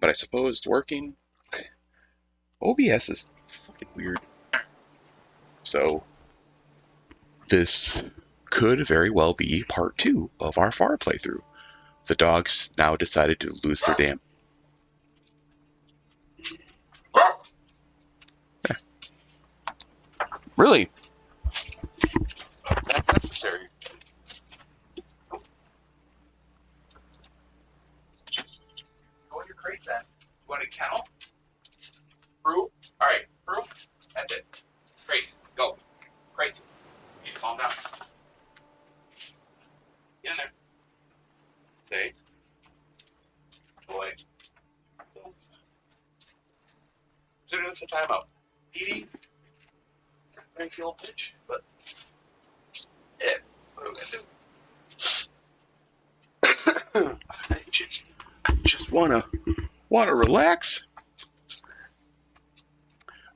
but I suppose it's working. OBS is fucking weird. So this could very well be part 2 of our FAR playthrough. The dogs now decided to lose their damn... Really? That's necessary. Go in your crate then. You want a kennel? Brew? Alright, brew. That's it. Crate. Go. Crate. You calm down. Get in there. Say. Boy. Consider this a timeout. Edie. Very feel pitch, but yeah, what am I gonna do? I just wanna relax.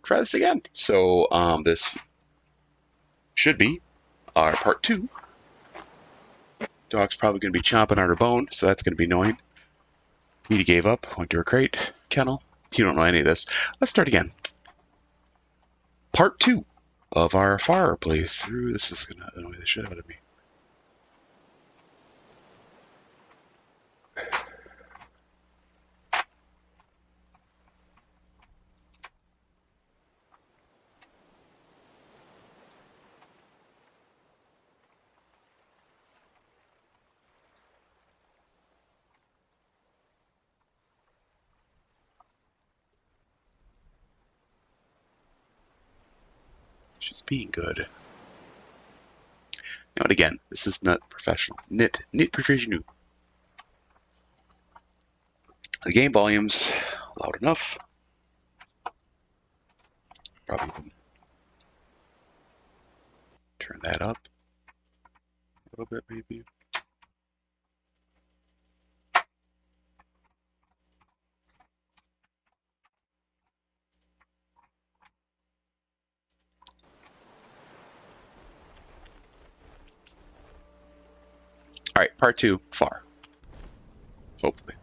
Try this again. So this should be our part 2. Dog's probably gonna be chomping on her bone, so that's gonna be annoying. Edie gave up, went to her crate, kennel. You don't know any of this. Let's start again. Part 2 of our FAR playthrough. This is gonna annoy the shit out of me. She's being good. Now and again, this is not professional. Nit professional. The game volume's loud enough. Probably even turn that up a little bit, maybe. All right, part 2, FAR. Hopefully.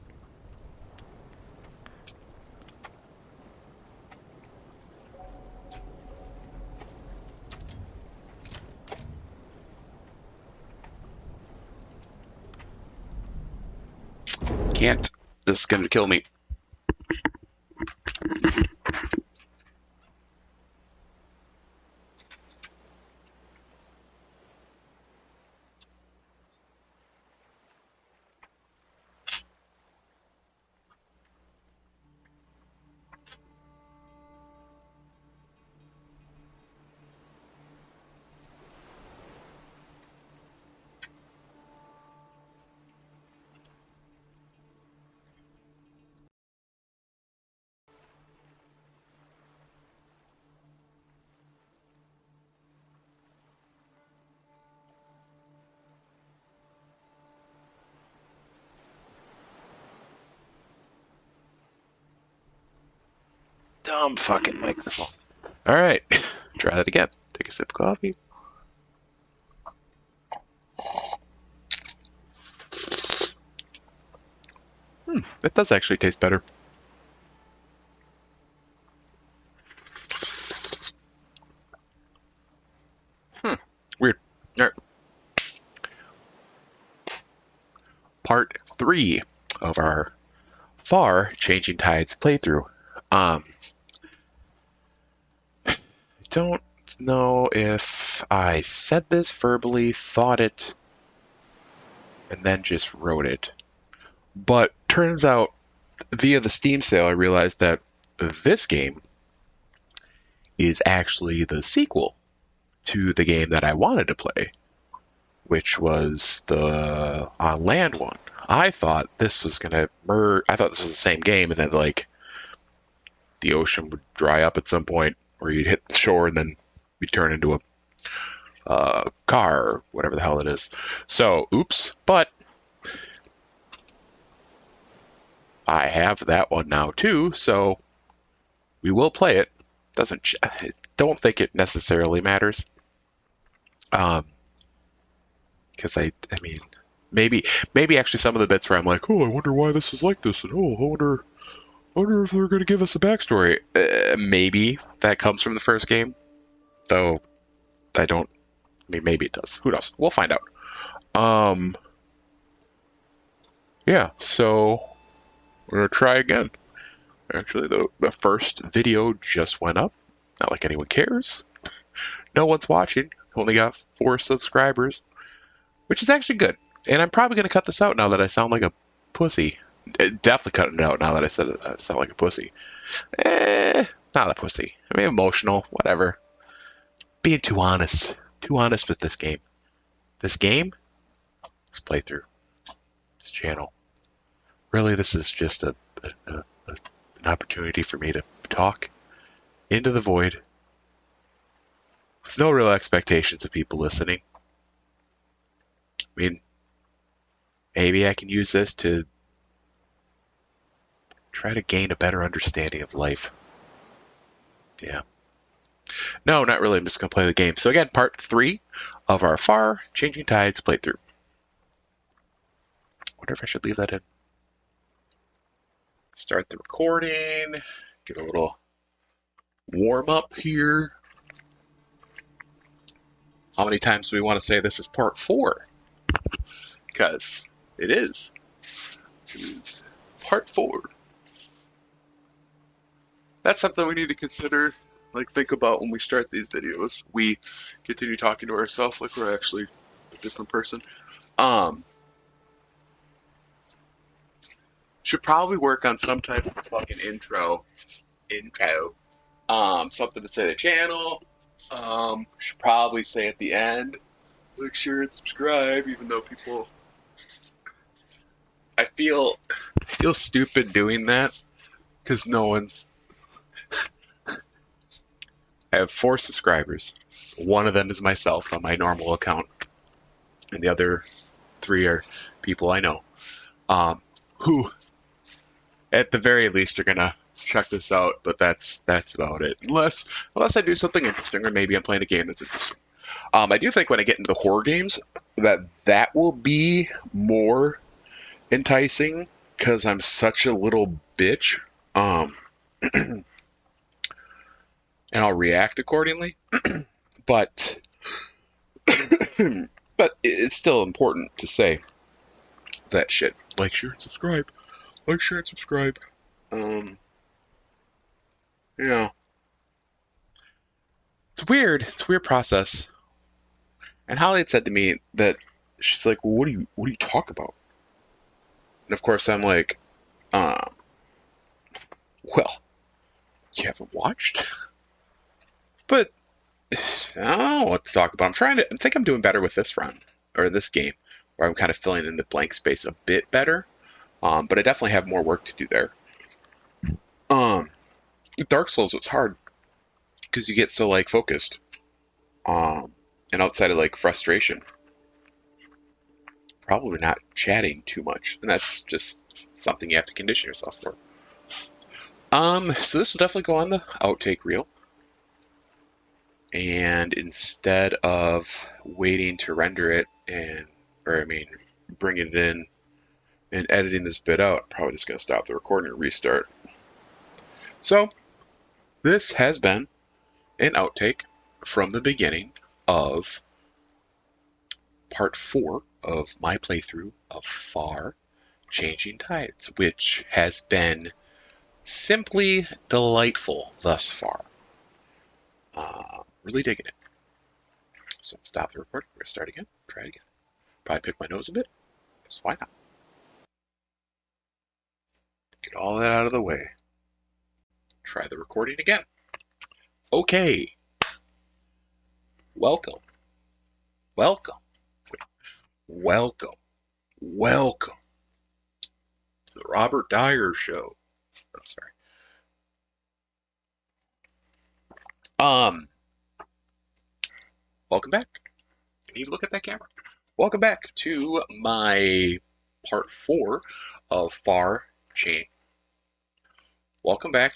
Can't. This is going to kill me. Dumb fucking microphone. All right, try that again. Take a sip of coffee. It does actually taste better. Weird. All right. Part 3 of our FAR Changing Tides playthrough. I don't know if I said this verbally, thought it, and then just wrote it. But turns out, via the Steam sale, I realized that this game is actually the sequel to the game that I wanted to play, which was the on land one. I thought this was gonna I thought this was the same game, and then like the ocean would dry up at some point, or you'd hit the shore, and then you'd turn into a car or whatever the hell it is. So, oops. But I have that one now too, so we will play it. I don't think it necessarily matters. Because I mean, maybe actually some of the bits where I'm like, oh, I wonder why this is like this, and oh, I wonder I wonder if they're going to give us a backstory. Maybe that comes from the first game, though I don't. I mean, maybe it does. Who knows? We'll find out. Yeah. So we're gonna try again. Actually, the first video just went up. Not like anyone cares. No one's watching. Only got 4 subscribers, which is actually good. And I'm probably gonna cut this out now that I sound like a pussy. Definitely cutting it out now that I said I sound like a pussy. Not a pussy. I mean, emotional. Whatever. Being too honest. Too honest with this game. This game. This playthrough. This channel. Really, this is just an opportunity for me to talk into the void with no real expectations of people listening. I mean, maybe I can use this to try to gain a better understanding of life. Yeah. No, not really. I'm just going to play the game. So again, part 3 of our Far Changing Tides playthrough. Wonder if I should leave that in. Start the recording. Get a little warm up here. How many times do we want to say this is part 4? Because it is. It's part 4. That's something we need to consider, like think about when we start these videos. We continue talking to ourselves like we're actually a different person. Should probably work on some type of fucking intro. Something to say to the channel. Should probably say at the end, like, share and subscribe, even though people. I feel stupid doing that because no one's. I have 4 subscribers. One of them is myself on my normal account, and the other 3 are people I know, who, at the very least, are gonna check this out. But that's about it. Unless I do something interesting, or maybe I'm playing a game that's interesting. I do think when I get into the horror games, that will be more enticing because I'm such a little bitch. And I'll react accordingly. But it's still important to say that shit. Like, share, and subscribe. Like, share, and subscribe. Yeah. It's weird. It's a weird process. And Holly had said to me that she's like, well, what do you talk about? And of course I'm like, well, you haven't watched? But I don't know what to talk about. I think I'm doing better with this run, or this game, where I'm kind of filling in the blank space a bit better. But I definitely have more work to do there. Dark Souls was hard because you get so like focused. And outside of like frustration, probably not chatting too much, and that's just something you have to condition yourself for. So this will definitely go on the outtake reel. And instead of waiting to render it bringing it in and editing this bit out, I'm probably just going to stop the recording and restart. So, this has been an outtake from the beginning of part 4 of my playthrough of Far Changing Tides, which has been simply delightful thus far. Really digging it. So stop the recording. We're going to start again. Try it again. Probably pick my nose a bit. So why not? Get all that out of the way. Try the recording again. Okay. Welcome. Welcome. Welcome. Welcome to the Robert Dyer Show. I'm sorry. Welcome back. I need to look at that camera. Welcome back to my part 4 of Far Chain. Welcome back.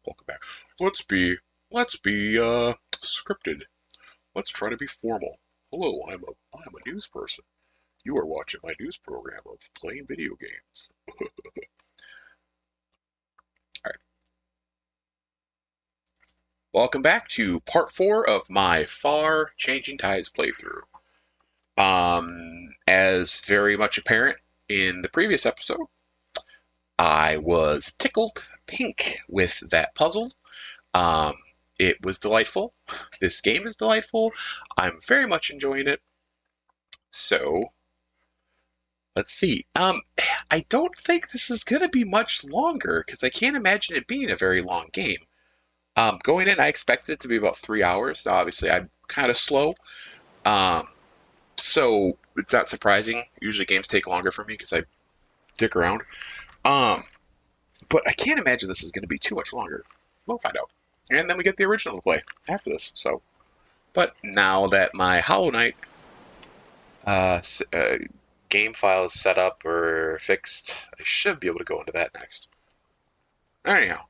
Welcome back. Let's be scripted. Let's try to be formal. Hello, I'm a news person. You are watching my news program of playing video games. Welcome back to part 4 of my Far Changing Tides playthrough. As very much apparent in the previous episode, I was tickled pink with that puzzle. Um, it was delightful. This game is delightful. I'm very much enjoying it. So, let's see. I don't think this is going to be much longer because I can't imagine it being a very long game. Going in, I expected it to be about 3 hours. Now, obviously, I'm kind of slow. Um, so it's not surprising. Usually games take longer for me because I dick around. Um, but I can't imagine this is going to be too much longer. We'll find out. And then we get the original to play after this. So, but now that my Hollow Knight uh, uh, game file is set up or fixed, I should be able to go into that next. Anyhow,